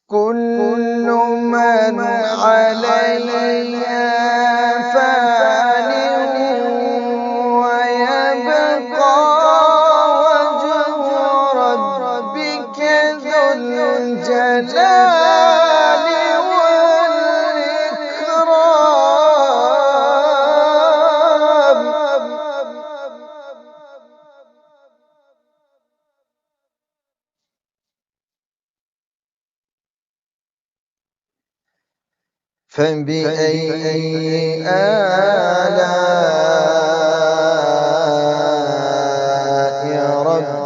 كل من عليها فان ويبقى وجه ربك ذو الجلال والإكرام. فبأي آلاء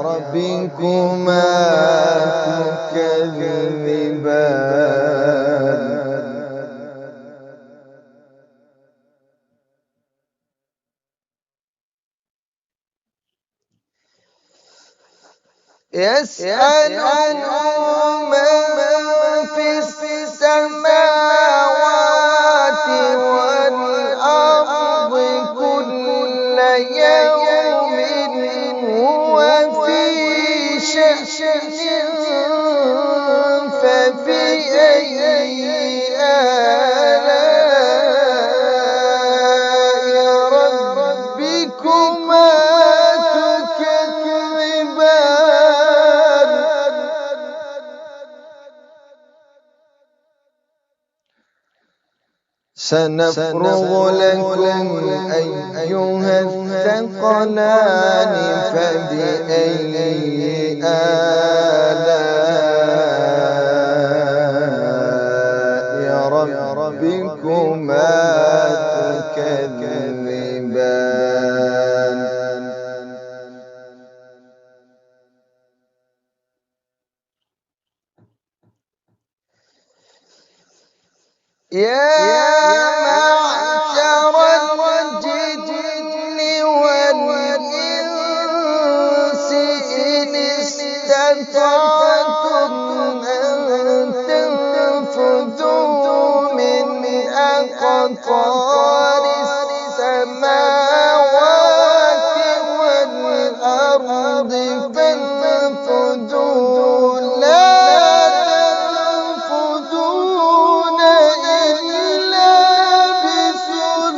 ربكما تكذبان. يسأله من في السماوات والأرض كل يوم هو في شأن. فبأي آلاء ربكما تكذبان. سنفرغ لكم أيها الثقلان. فبأي آلاء ربكما تكذبان. يا معشر الجن والإنس إن استطعتم أن تنفذوا من أقطار السماوات والأرض فانفذوا لا تنفذون إلا بسلطان.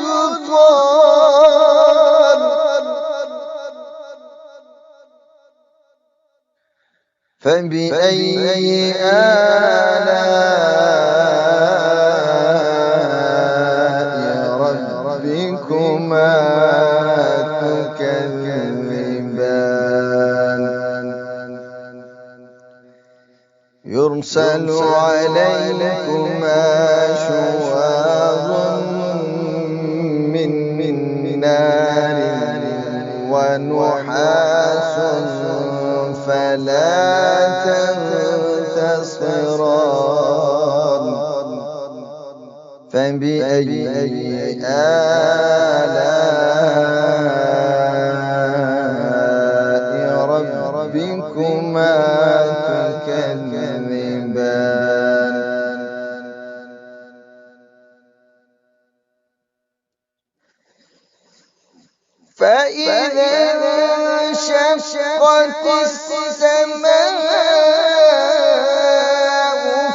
فبأي آلاء ربكما تكذبان. يرسل عليكما شواظ من نار ونحاس فلا تنتصران. فبأي آلاء ربكما تكذبان. فإذا انشقت السماء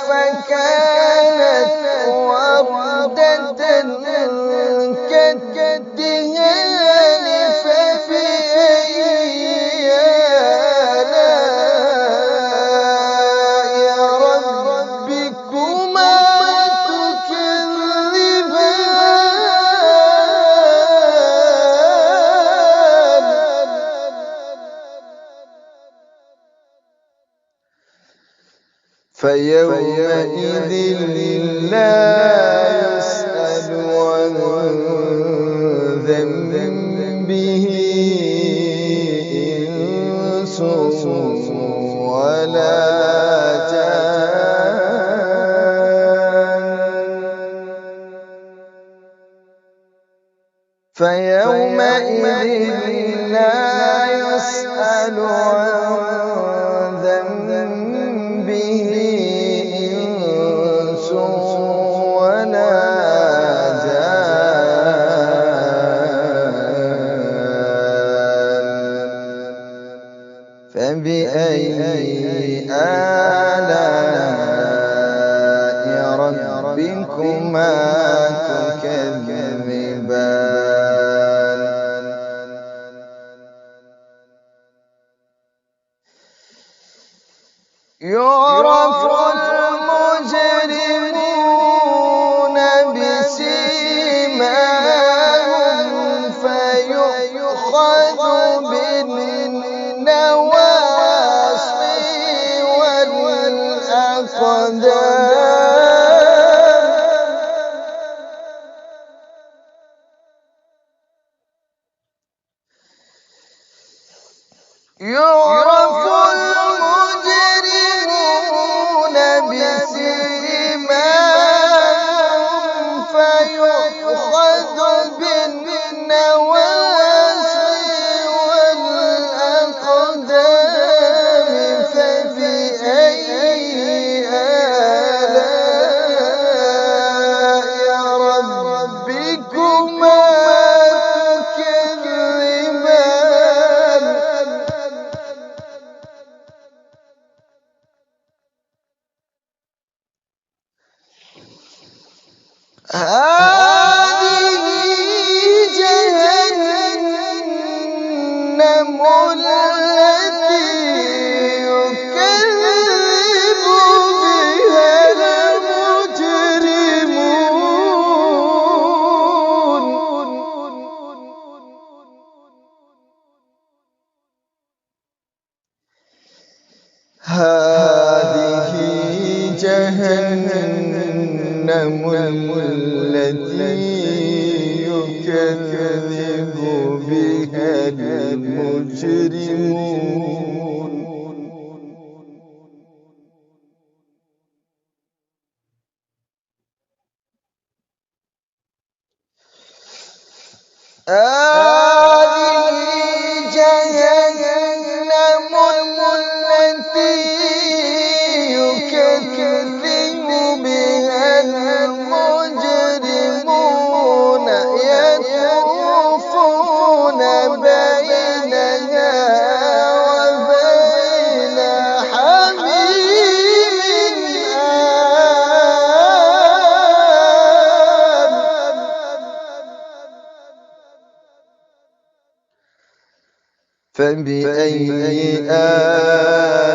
فكانت وردة كالدهان. فبأي آلاء ربكما تكذبان. فيومئذ لا يسأل عن ذنبه إنس ولا جان. فيومئذ لا يسأل عن ذنبه إنس ولا جان. فبأي آلاء يعرف المجرمون بسيماهم فيؤخذ بالنواصي والأقدام. يعرف المجرمون بسيماهم فيؤخذ بالنواصي والأقدام. فبأي آلاء ربكما تكذبان؟ هذه جهنم التي يكذب بها المجرمون. هذه جهنم التي يكذب بها المجرمون. هذه جهنم التي يكذب بها المجرمون يطوفون بينها وبين حميم آن. فبأي آلاء